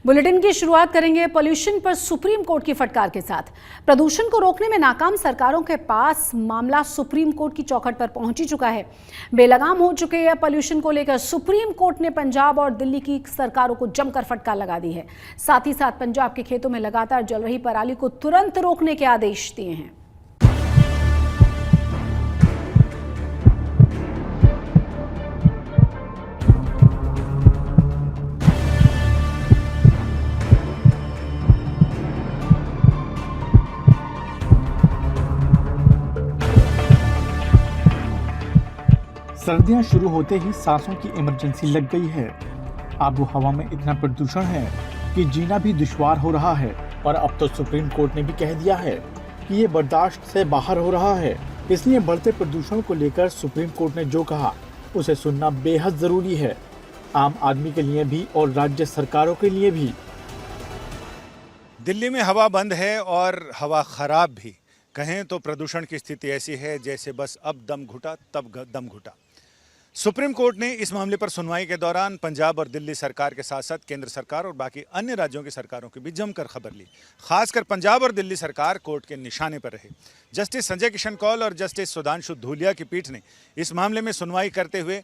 Bulletin की शुरुआत करेंगे पॉल्यूशन पर सुप्रीम कोर्ट की फटकार के साथ। प्रदूषण को रोकने में नाकाम सरकारों के पास मामला सुप्रीम कोर्ट की चौखट पर पहुंच ही चुका है। बेलगाम हो चुके हैं पॉल्यूशन को लेकर सुप्रीम कोर्ट ने पंजाब और दिल्ली की सरकारों को जमकर फटकार लगा दी है। साथ ही साथ पंजाब के खेतों में लगातार जल रही पराली को तुरंत रोकने के आदेश दिए हैं। सर्दियां शुरू होते ही सांसों की इमरजेंसी लग गई है। आबो हवा में इतना प्रदूषण है कि जीना भी दुश्वार हो रहा है और अब तो सुप्रीम कोर्ट ने भी कह दिया है कि ये बर्दाश्त से बाहर हो रहा है। इसलिए बढ़ते प्रदूषण को लेकर सुप्रीम कोर्ट ने जो कहा उसे सुनना बेहद जरूरी है, आम आदमी के लिए भी और राज्य सरकारों के लिए भी। दिल्ली में हवा बंद है और हवा खराब भी। कहें तो प्रदूषण की स्थिति ऐसी है जैसे बस अब दम घुटा तब दम घुटा। सुप्रीम कोर्ट ने इस मामले पर सुनवाई के दौरान पंजाब और दिल्ली सरकार के साथ साथ केंद्र सरकार और बाकी अन्य राज्यों की सरकारों की भी जमकर खबर ली। खासकर पंजाब और दिल्ली सरकार कोर्ट के निशाने पर रहे। जस्टिस संजय किशन कौल और जस्टिस सुधांशु धूलिया की पीठ ने इस मामले में सुनवाई करते हुए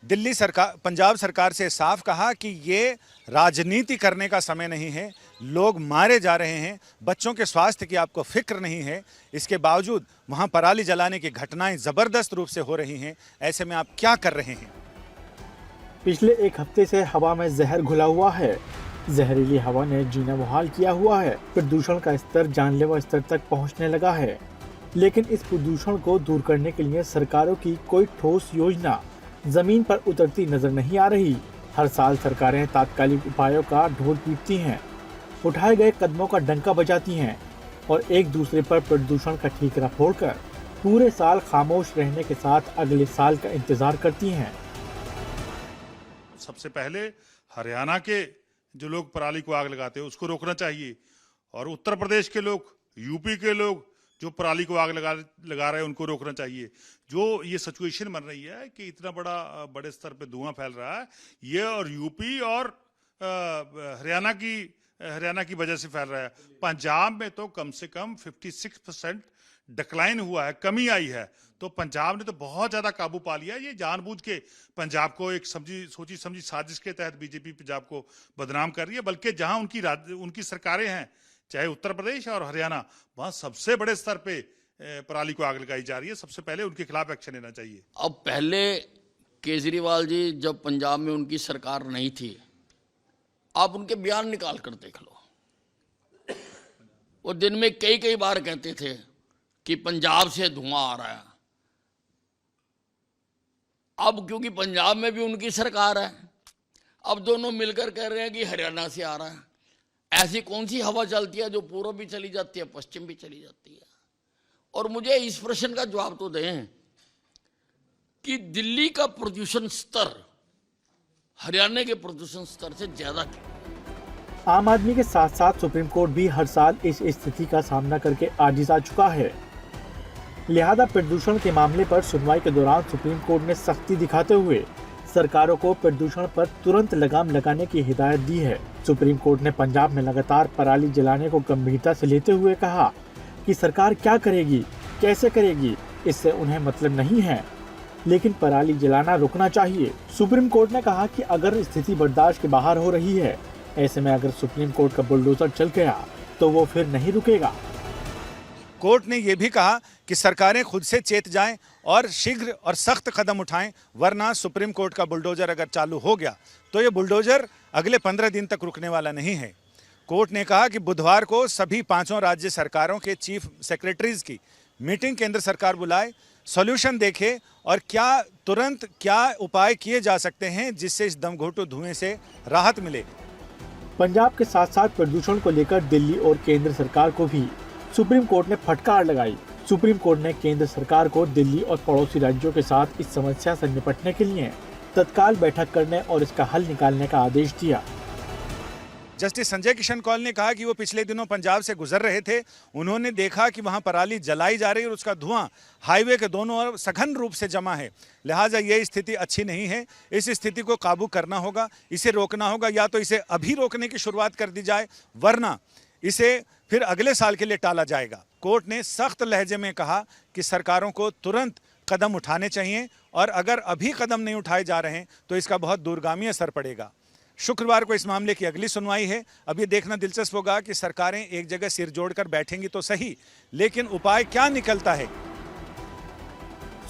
पंजाब सरकार से साफ कहा कि ये राजनीति करने का समय नहीं है। लोग मारे जा रहे हैं, बच्चों के स्वास्थ्य की आपको फिक्र नहीं है। इसके बावजूद वहां पराली जलाने की घटनाएं जबरदस्त रूप से हो रही हैं। ऐसे में आप क्या कर रहे हैं? पिछले एक हफ्ते से हवा में जहर घुला हुआ है। जहरीली हवा ने जीना मुहाल किया हुआ है। प्रदूषण का स्तर जानलेवा स्तर तक पहुंचने लगा है। लेकिन इस प्रदूषण को दूर करने के लिए सरकारों की कोई ठोस योजना जमीन पर उतरती नजर नहीं आ रही। हर साल सरकारें तात्कालिक उपायों का ढोल पीटती हैं, उठाए गए कदमों का डंका बजाती हैं और एक दूसरे पर प्रदूषण का ठीकरा फोड़कर पूरे साल खामोश रहने के साथ अगले साल का इंतजार करती हैं। सबसे पहले हरियाणा के जो लोग पराली को आग लगाते हैं उसको रोकना चाहिए, और उत्तर प्रदेश के लोग, यूपी के लोग जो पराली को आग लगा रहे हैं उनको रोकना चाहिए। जो ये सिचुएशन बन रही है कि इतना बड़े स्तर पे धुआं फैल रहा है, ये और यूपी और हरियाणा की वजह से फैल रहा है। पंजाब में तो कम से कम 56% डिक्लाइन हुआ है, कमी आई है। तो पंजाब ने तो बहुत ज्यादा काबू पा लिया। ये जानबूझ के पंजाब को एक सोची समझी साजिश के तहत बीजेपी पंजाब को बदनाम कर रही है। बल्कि जहां उनकी सरकारें हैं, चाहे उत्तर प्रदेश और हरियाणा, वहां सबसे बड़े स्तर पे पराली को आग लगाई जा रही है। सबसे पहले उनके खिलाफ एक्शन लेना चाहिए। अब पहले केजरीवाल जी जब पंजाब में उनकी सरकार नहीं थी, आप उनके बयान निकाल कर देख लो। वो दिन में कई बार कहते थे कि पंजाब से धुआं आ रहा है। अब क्योंकि पंजाब में भी उनकी सरकार है, अब दोनों मिलकर कह रहे हैं कि हरियाणा से आ रहा है। ऐसी कौन सी हवा चलती है जो पूर्व भी चली जाती है, पश्चिम भी चली जाती है? और मुझे इस प्रश्न का जवाब तो दें कि दिल्ली का प्रदूषण स्तर हरियाणा के प्रदूषण स्तर से ज्यादा क्यों? आम आदमी के साथ साथ सुप्रीम कोर्ट भी हर साल इस स्थिति का सामना करके आजिज आ चुका है। लिहाजा प्रदूषण के मामले पर सुनवाई के दौरान सुप्रीम कोर्ट ने सख्ती दिखाते हुए सरकारों को प्रदूषण पर तुरंत लगाम लगाने की हिदायत दी है। सुप्रीम कोर्ट ने पंजाब में लगातार पराली जलाने को गंभीरता से लेते हुए कहा कि सरकार क्या करेगी, कैसे करेगी, इससे उन्हें मतलब नहीं है, लेकिन पराली जलाना रुकना चाहिए। सुप्रीम कोर्ट ने कहा कि अगर स्थिति बर्दाश्त के बाहर हो रही है, ऐसे में अगर सुप्रीम कोर्ट का बुलडोजर चल गया तो वो फिर नहीं रुकेगा। कोर्ट ने यह भी कहा कि सरकारें खुद से चेत जाएं और शीघ्र और सख्त कदम उठाएं, वरना सुप्रीम कोर्ट का बुलडोजर अगर चालू हो गया तो ये बुलडोजर अगले 15 दिन तक रुकने वाला नहीं है। कोर्ट ने कहा कि बुधवार को सभी 5 राज्य सरकारों के चीफ सेक्रेटरीज की मीटिंग केंद्र सरकार बुलाए, सॉल्यूशन देखे और तुरंत क्या उपाय किए जा सकते हैं जिससे इस दमघोटू धुएं से राहत मिले। पंजाब के साथ साथ प्रदूषण को लेकर दिल्ली और केंद्र सरकार को भी सुप्रीम कोर्ट ने फटकार लगाई। सुप्रीम कोर्ट ने केंद्र सरकार को दिल्ली और पड़ोसी राज्यों के साथ इस समस्या से निपटने के लिए तत्काल बैठक करने और इसका हल निकालने का आदेश दिया। जस्टिस संजय किशन कौल ने कहा कि वो पिछले दिनों पंजाब से गुजर रहे थे, उन्होंने देखा कि वहाँ पराली जलाई जा रही है और उसका धुआं हाईवे के दोनों ओर सघन रूप से जमा है। लिहाजा ये स्थिति अच्छी नहीं है, इस स्थिति को काबू करना होगा, इसे रोकना होगा, या तो इसे अभी रोकने की शुरुआत कर दी जाए वरना इसे फिर अगले साल के लिए टाला जाएगा। कोर्ट ने सख्त लहजे में कहा कि सरकारों को तुरंत कदम उठाने चाहिए और अगर अभी कदम नहीं उठाए जा रहे हैं तो इसका बहुत दूरगामी असर पड़ेगा। शुक्रवार को इस मामले की अगली सुनवाई है। अब ये देखना दिलचस्प होगा कि सरकारें एक जगह सिर जोड़कर बैठेंगी तो सही, लेकिन उपाय क्या निकलता है।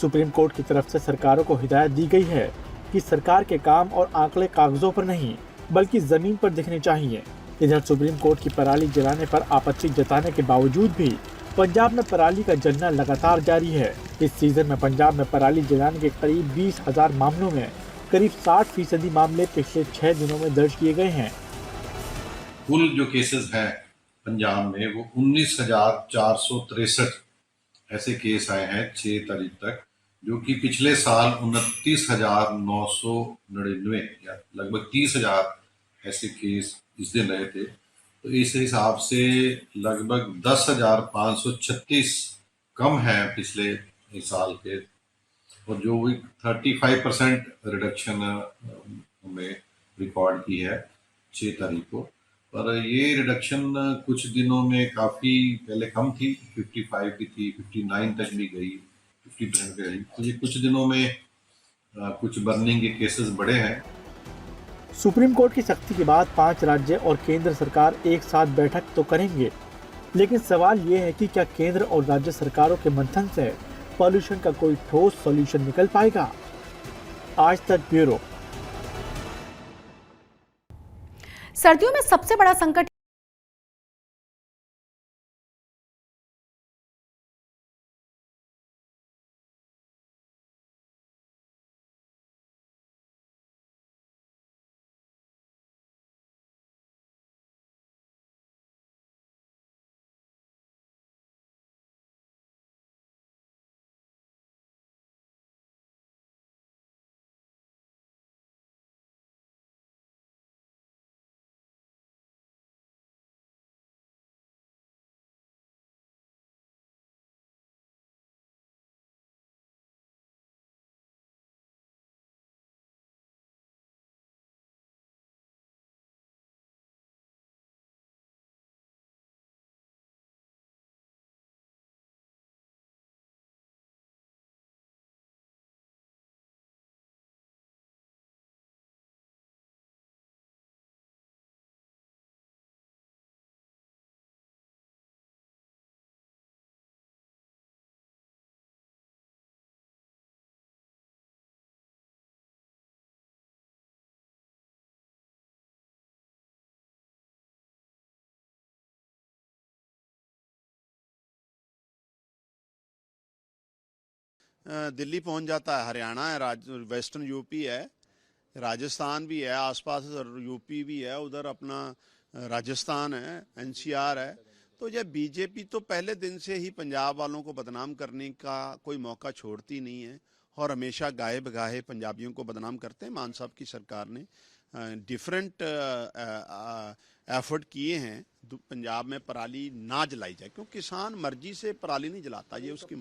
सुप्रीम कोर्ट की तरफ से सरकारों को हिदायत दी गई है कि सरकार के काम और आंकड़े कागजों पर नहीं बल्कि जमीन पर दिखने चाहिए। इधर सुप्रीम कोर्ट की पराली जलाने पर आपत्ति जताने के बावजूद भी पंजाब में पराली का जलना लगातार जारी है। इस सीजन में पंजाब में पराली जलाने के करीब 20,000 मामलों में करीब 60% मामले पिछले 6 दिनों में दर्ज किए गए हैं। कुल जो केसेस हैं पंजाब में वो 19,463 ऐसे केस आए हैं 6 तारीख तक, जो कि पिछले साल 29,999 या लगभग 30,000 ऐसे केस इस दिन रहे थे। तो इस हिसाब से लगभग 10,536 कम है पिछले साल के, और जो 35% रिडक्शन में रिकॉर्ड की है 6 तारीख को। पर ये रिडक्शन कुछ दिनों में काफ़ी पहले कम थी, 55 भी थी, 59 तक भी गई, 50% पे गई। तो ये कुछ दिनों में कुछ बर्निंग के केसेस बढ़े हैं। सुप्रीम कोर्ट की सख्ती के बाद 5 राज्य और केंद्र सरकार एक साथ बैठक तो करेंगे, लेकिन सवाल ये है कि क्या केंद्र और राज्य सरकारों के मंथन से पॉल्यूशन का कोई ठोस सॉल्यूशन निकल पाएगा। आज तक ब्यूरो। सर्दियों में सबसे बड़ा संकट दिल्ली पहुंच जाता है, हरियाणा है, वेस्टर्न यूपी है, राजस्थान भी है, आसपास यूपी भी है, उधर अपना राजस्थान है, एनसीआर है। तो ये बीजेपी तो पहले दिन से ही पंजाब वालों को बदनाम करने का कोई मौका छोड़ती नहीं है और हमेशा गाहे बगाहे पंजाबियों को बदनाम करते हैं। मान साहब की सरकार ने डिफरेंट एफर्ट किए हैं पंजाब में पराली ना जलाई जाए, क्योंकि किसान मर्जी से पराली नहीं जलाता, ये उसकी।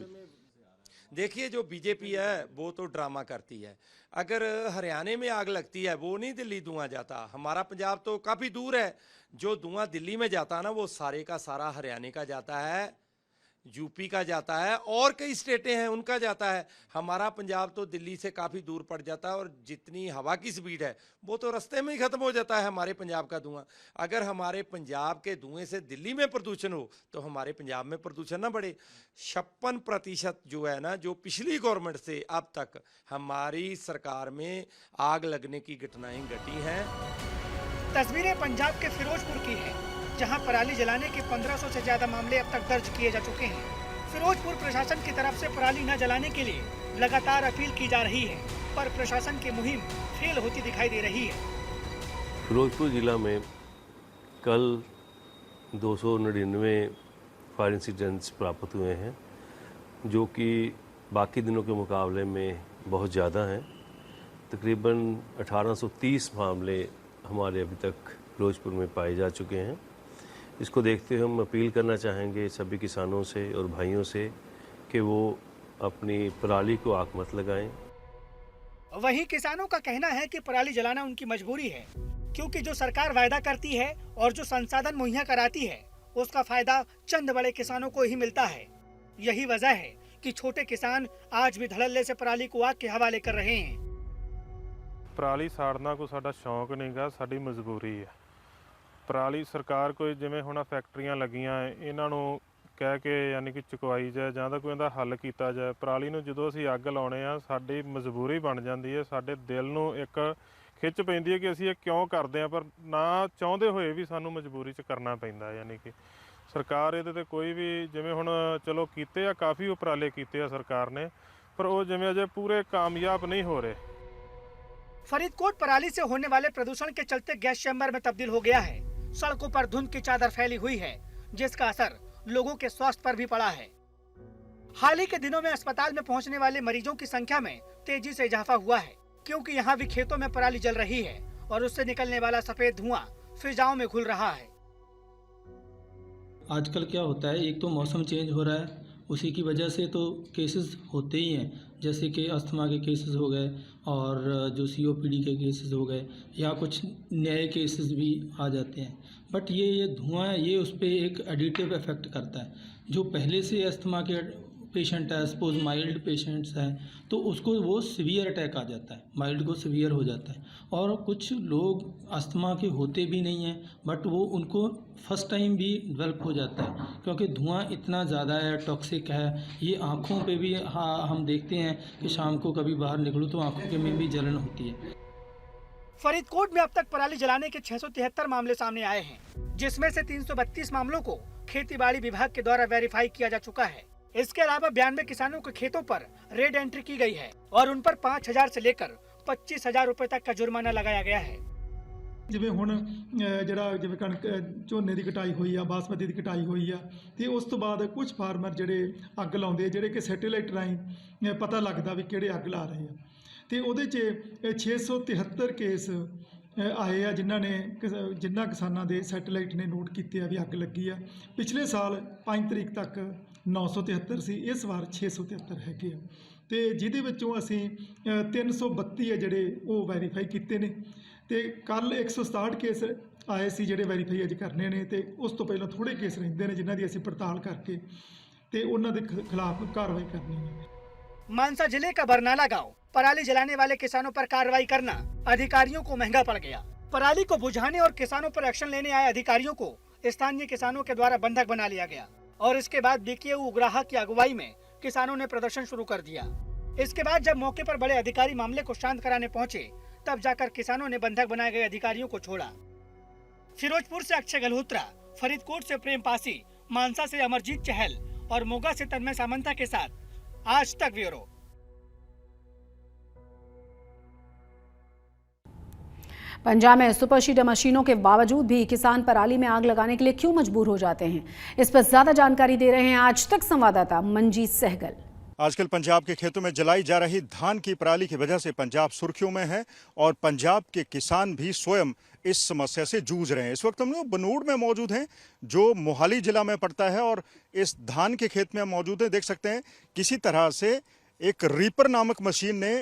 देखिए, जो बीजेपी है वो तो ड्रामा करती है। अगर हरियाणा में आग लगती है वो नहीं दिल्ली धुआं जाता, हमारा पंजाब तो काफ़ी दूर है। जो धुआं दिल्ली में जाता है ना वो सारे का सारा हरियाणा का जाता है, यूपी का जाता है और कई स्टेटें हैं उनका जाता है। हमारा पंजाब तो दिल्ली से काफ़ी दूर पड़ जाता है और जितनी हवा की स्पीड है वो तो रास्ते में ही ख़त्म हो जाता है हमारे पंजाब का धुआं। अगर हमारे पंजाब के धुएं से दिल्ली में प्रदूषण हो तो हमारे पंजाब में प्रदूषण ना बढ़े। 56% जो है ना, जो पिछली गवर्नमेंट से अब तक हमारी सरकार में आग लगने की घटनाएं घटी हैं। तस्वीरें पंजाब के फिरोजपुर की है, जहां पराली जलाने के 1500 से ज्यादा मामले अब तक दर्ज किए जा चुके हैं। फिरोजपुर प्रशासन की तरफ से पराली न जलाने के लिए लगातार अपील की जा रही है, पर प्रशासन की मुहिम फेल होती दिखाई दे रही है। फिरोजपुर जिला में कल 299 फायर इंसिडेंट्स प्राप्त हुए हैं, जो कि बाकी दिनों के मुकाबले में बहुत ज़्यादा हैं। तकरीबन 1830 मामले हमारे अभी तक फिरोजपुर में पाए जा चुके हैं। इसको देखते हुए हम अपील करना चाहेंगे सभी किसानों से और भाइयों से कि वो अपनी पराली को आग मत लगाएं। वहीं किसानों का कहना है कि पराली जलाना उनकी मजबूरी है, क्योंकि जो सरकार वायदा करती है और जो संसाधन मुहैया कराती है उसका फायदा चंद बड़े किसानों को ही मिलता है। यही वजह है कि छोटे किसान आज भी धड़ल्ले से पराली को आग के हवाले कर रहे हैं। पराली साड़ना को साडा शौक नहीं गा, साडी मजबूरी है। पराली सरकार कोई जिवें हुण फैक्ट्रियां लगियां इन्हां नूं कह के यानी कि चुकवाई जाए जां तां कोई इहदा हल कीता जाए। पराली नूं जदों असीं अग लाउने आ साडी मजबूरी बन जाती है, साडे दिल नूं एक खिच पैंदी है कि असीं इह क्यों करदे आ, पर ना चाहुंदे होए भी सानूं मजबूरी च करना पैंदा। यानी कि सरकार इहदे ते कोई भी जिवें हुण चलो कीते आ, काफ़ी उपराले कीते आ सरकार ने, पर वो जिवें अजे पूरे कामयाब नहीं हो रहे। फरीदकोट पराली से होने वाले प्रदूषण के चलते गैस चैम्बर में तब्दील हो गया है। सड़कों पर धुंध की चादर फैली हुई है, जिसका असर लोगों के स्वास्थ्य पर भी पड़ा है। हाल ही के दिनों में अस्पताल में पहुंचने वाले मरीजों की संख्या में तेजी से इजाफा हुआ है, क्योंकि यहाँ भी खेतों में पराली जल रही है और उससे निकलने वाला सफेद धुआं फिजाओं में घुल रहा है। आजकल क्या होता है, एक तो मौसम चेंज हो रहा है, उसी की वजह से तो केसेस होते ही हैं, जैसे कि अस्थमा के केसेस हो गए और जो COPD के केसेस हो गए, या कुछ नए केसेस भी आ जाते हैं। बट ये धुआं है, ये उस पर एक एडिटिव इफेक्ट करता है। जो पहले से अस्थमा के पेशेंट है, सपोज माइल्ड पेशेंट्स हैं, तो उसको वो सीवियर अटैक आ जाता है, माइल्ड को सीवियर हो जाता है। और कुछ लोग अस्थमा के होते भी नहीं हैं, बट वो उनको फर्स्ट टाइम भी डेवलप हो जाता है, क्योंकि धुआं इतना ज़्यादा है, टॉक्सिक है। ये आँखों पे भी हम देखते हैं कि शाम को कभी बाहर निकलो तो आँखों के में भी जलन होती है। फरीदकोट में अब तक पराली जलाने के 673 मामले सामने आए हैं, जिसमें से 332 मामलों को खेतीबाड़ी विभाग के द्वारा वेरीफाई किया जा चुका है। इसके अलावा 92 किसानों के खेतों पर रेड एंट्री की गई है और उन पर 5,000 से लेकर 25,000 रुपए तक का जुर्माना लगाया गया है। ਜਿਵੇਂ ਹੁਣ ਜਿਹੜਾ ਜਿਵੇਂ ਕਣਕ ਝੋਨੇ ਦੀ ਕਟਾਈ ਹੋਈ ਆ, ਬਾਸਮਤੀ ਦੀ ਕਟਾਈ ਹੋਈ ਆ, ਤੇ ਉਸ ਤੋਂ ਬਾਅਦ ਕੁਝ ਫਾਰਮਰ ਜਿਹੜੇ ਅੱਗ ਲਾਉਂਦੇ ਆ, ਜਿਹੜੇ ਕਿ ਸੈਟੇਲਾਈਟ ਰਾਹੀਂ ਪਤਾ ਲੱਗਦਾ ਵੀ ਕਿਹੜੇ ਅੱਗ ਲਾ ਰਹੇ ਆ, ਤੇ ਉਹਦੇ 'ਚ 673 ਕੇਸ ਆਏ ਆ ਜਿਨ੍ਹਾਂ ਕਿਸਾਨਾਂ ਦੇ ਸੈਟੇਲਾਈਟ ਨੇ ਨੋਟ ਕੀਤੇ ਆ ਵੀ ਅੱਗ ਲੱਗੀ ਆ। ਪਿਛਲੇ ਸਾਲ 5 ਤਰੀਕ ਤੱਕ 973 ਸੀ, ਇਸ ਵਾਰ 673 ਹੈਗੇ ਆ, ਤੇ ਜਿਹਦੇ ਵਿੱਚੋਂ ਅਸੀਂ 332 ਆ ਜਿਹੜੇ ਉਹ ਵੈਰੀਫਾਈ ਕੀਤੇ ਨੇ, ਤੇ ਕੱਲ 167 ਕੇਸ ਆਏ ਸੀ ਜਿਹੜੇ ਵੈਰੀਫਾਈ ਅੱਜ ਕਰਨੇ ਨੇ, ਤੇ ਉਸ ਤੋਂ ਪਹਿਲਾਂ ਥੋੜੇ ਕੇਸ ਰਹਿੰਦੇ ਨੇ ਜਿਨ੍ਹਾਂ ਦੀ ਅਸੀਂ ਪੜਤਾਲ ਕਰਕੇ ਤੇ ਉਹਨਾਂ ਦੇ ਖਿਲਾਫ कार्रवाई करनी है। मानसा जिले का बरनाला गांव पराली जलाने वाले किसानों पर कार्रवाई करना अधिकारियों को महंगा पड़ गया। पराली को बुझाने और किसानों पर एक्शन लेने आए अधिकारियों को स्थानीय किसानों के द्वारा बंधक बना लिया गया और इसके बाद बीकेयू उग्राहा की अगुवाई में किसानों ने प्रदर्शन शुरू कर दिया। इसके बाद जब मौके पर बड़े अधिकारी मामले को शांत कराने पहुंचे, तब जाकर किसानों ने बंधक बनाए गए अधिकारियों को छोड़ा। फिरोजपुर से अक्षय गल्होत्रा, फरीदकोट से प्रेम पासी, मानसा से अमरजीत चहल और मोगा से तन्मय सामंता के साथ आज तक ब्यूरो। पंजाब में सुपर सीडर मशीनों के बावजूद भी किसान पराली में आग लगाने के लिए क्यों मजबूर हो जाते हैं, इस पर ज्यादा जानकारी दे रहे हैं आज तक संवाददाता मंजीत सहगल। आजकल पंजाब के खेतों में जलाई जा रही धान की पराली की वजह से पंजाब सुर्खियों में है और पंजाब के किसान भी स्वयं इस समस्या से जूझ रहे हैं। इस वक्त हम लोग बनूड़ में मौजूद हैं, जो मोहाली जिला में पड़ता है, और इस धान के खेत में हम मौजूद हैं। देख सकते हैं किसी तरह से एक रीपर नामक मशीन ने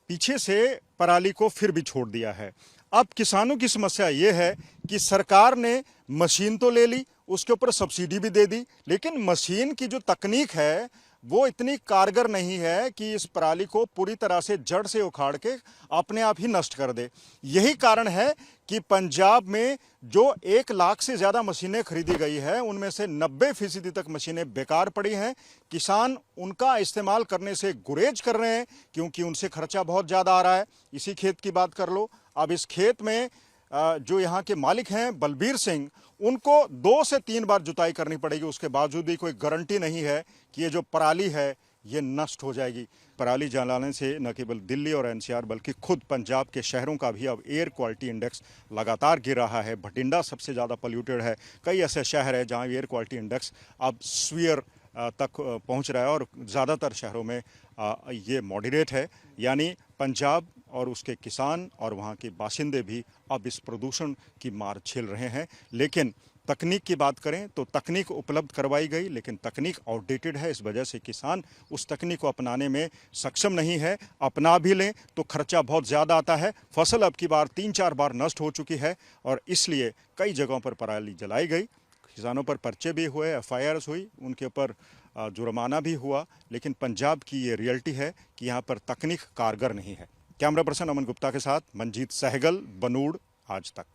पीछे से पराली को फिर भी छोड़ दिया है। अब किसानों की समस्या ये है कि सरकार ने मशीन तो ले ली, उसके ऊपर सब्सिडी भी दे दी, लेकिन मशीन की जो तकनीक है वो इतनी कारगर नहीं है कि इस पराली को पूरी तरह से जड़ से उखाड़ के अपने आप ही नष्ट कर दे। यही कारण है कि पंजाब में जो 1 लाख से ज़्यादा मशीनें खरीदी गई है, उनमें से 90% तक मशीनें बेकार पड़ी हैं। किसान उनका इस्तेमाल करने से गुरेज कर रहे हैं क्योंकि उनसे खर्चा बहुत ज़्यादा आ रहा है। इसी खेत की बात कर लो, अब इस खेत में जो यहाँ के मालिक हैं बलबीर सिंह, उनको 2 से 3 बार जुताई करनी पड़ेगी, उसके बावजूद भी कोई गारंटी नहीं है कि ये जो पराली है ये नष्ट हो जाएगी। पराली जलाने से न केवल दिल्ली और एनसीआर बल्कि खुद पंजाब के शहरों का भी अब एयर क्वालिटी इंडेक्स लगातार गिर रहा है। भटिंडा सबसे ज़्यादा पोल्यूटेड है। कई ऐसे शहर है जहाँ एयर क्वालिटी इंडेक्स अब स्फीयर तक पहुँच रहा है और ज़्यादातर शहरों में ये मॉडरेट है। यानी पंजाब और उसके किसान और वहाँ के बाशिंदे भी अब इस प्रदूषण की मार झेल रहे हैं। लेकिन तकनीक की बात करें तो तकनीक उपलब्ध करवाई गई, लेकिन तकनीक आउटडेटेड है। इस वजह से किसान उस तकनीक को अपनाने में सक्षम नहीं है। अपना भी लें तो खर्चा बहुत ज़्यादा आता है। फसल अब की बार 3-4 बार नष्ट हो चुकी है और इसलिए कई जगहों पर पराली जलाई गई। किसानों पर पर्चे भी हुए, FIRs हुई, उनके ऊपर जुर्माना भी हुआ। लेकिन पंजाब की ये रियलिटी है कि यहाँ पर तकनीक कारगर नहीं है। कैमरा पर्सन अमन गुप्ता के साथ मंजीत सहगल, बनूड़, आज तक।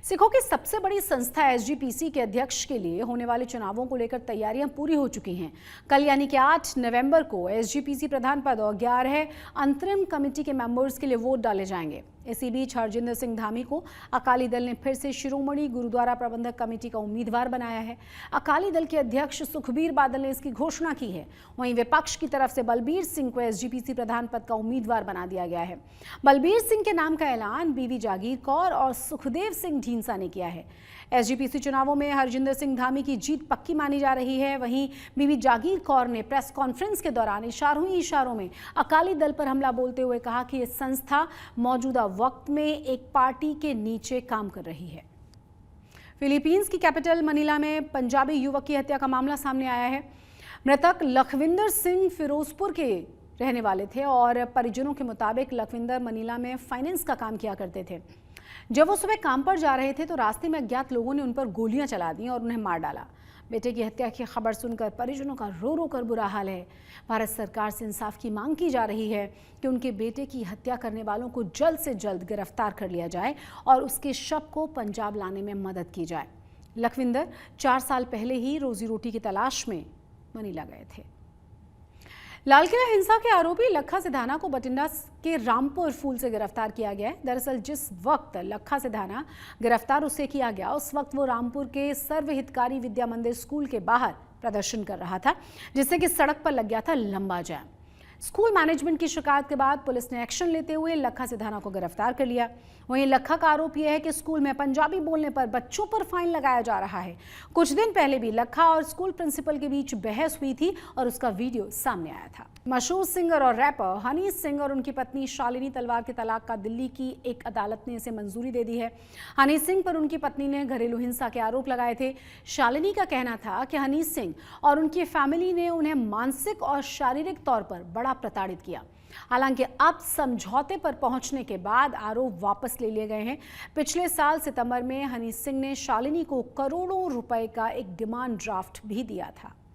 सिखों की सबसे बड़ी संस्था SGPC के अध्यक्ष के लिए होने वाले चुनावों को लेकर तैयारियां पूरी हो चुकी हैं। कल यानी कि 8 नवंबर को SGPC प्रधान पद और 11 अंतरिम कमेटी के मेंबर्स के लिए वोट डाले जाएंगे। इसी बीच हरजिंदर सिंह धामी को अकाली दल ने फिर से शिरोमणि गुरुद्वारा प्रबंधक कमेटी का उम्मीदवार बनाया है। अकाली दल के अध्यक्ष सुखबीर बादल ने इसकी घोषणा की है। वहीं विपक्ष की तरफ से बलबीर सिंह को SGPC प्रधान पद का उम्मीदवार बना दिया गया है। बलबीर सिंह के नाम का ऐलान बीवी जागीर कौर और सुखदेव सिंह ढींसा ने किया है। SGPC चुनावों में हरजिंदर सिंह धामी की जीत पक्की मानी जा रही है। वहीं बीवी जागीर कौर ने प्रेस कॉन्फ्रेंस के दौरान इशारों में अकाली दल पर हमला बोलते हुए कहा कि ये संस्था मौजूदा वक्त में एक पार्टी के नीचे काम कर रही है। फिलीपींस की कैपिटल मनीला में पंजाबी युवक की हत्या का मामला सामने आया है। मृतक लखविंदर सिंह फिरोजपुर के रहने वाले थे और परिजनों के मुताबिक लखविंदर मनीला में फाइनेंस का काम किया करते थे। जब वो सुबह काम पर जा रहे थे तो रास्ते में अज्ञात लोगों ने उन पर गोलियां चला दी और उन्हें मार डाला। बेटे की हत्या की खबर सुनकर परिजनों का रो रो कर बुरा हाल है। भारत सरकार से इंसाफ की मांग की जा रही है कि उनके बेटे की हत्या करने वालों को जल्द से जल्द गिरफ्तार कर लिया जाए और उसके शव को पंजाब लाने में मदद की जाए। लखविंदर 4 साल पहले ही रोजी रोटी की तलाश में मनीला गए थे। लाल किला हिंसा के आरोपी लखा सिधाना को बठिंडा के रामपुर फूल से गिरफ्तार किया गया है। दरअसल जिस वक्त लखा सिधाना गिरफ्तार उससे किया गया, उस वक्त वो रामपुर के सर्वहितकारी विद्या मंदिर स्कूल के बाहर प्रदर्शन कर रहा था, जिससे कि सड़क पर लग गया था लंबा जाम। स्कूल मैनेजमेंट की शिकायत के बाद पुलिस ने एक्शन लेते हुए लखा सिधाना को गिरफ्तार कर लिया। वहीं लखा का आरोप यह है कि स्कूल में पंजाबी बोलने पर बच्चों पर फाइन लगाया जा रहा है। कुछ दिन पहले भी लखा और स्कूल प्रिंसिपल के बीच बहस हुई थी और उसका वीडियो सामने आया था। मशहूर सिंगर और रैपर हनी सिंह और उनकी पत्नी शालिनी तलवार के तलाक का दिल्ली की एक अदालत ने इसे मंजूरी दे दी है। हनी सिंह पर उनकी पत्नी ने घरेलू हिंसा के आरोप लगाए थे। शालिनी का कहना था कि हनी सिंह और उनकी फैमिली ने उन्हें मानसिक और शारीरिक तौर पर बड़ा प्रताड़ित किया। हालांकि अब समझौते पर पहुंचने के बाद आरोप वापस ले लिए गए हैं। पिछले साल सितंबर में हनी सिंह ने शालिनी को करोड़ों रुपए का एक डिमांड ड्राफ्ट भी दिया था।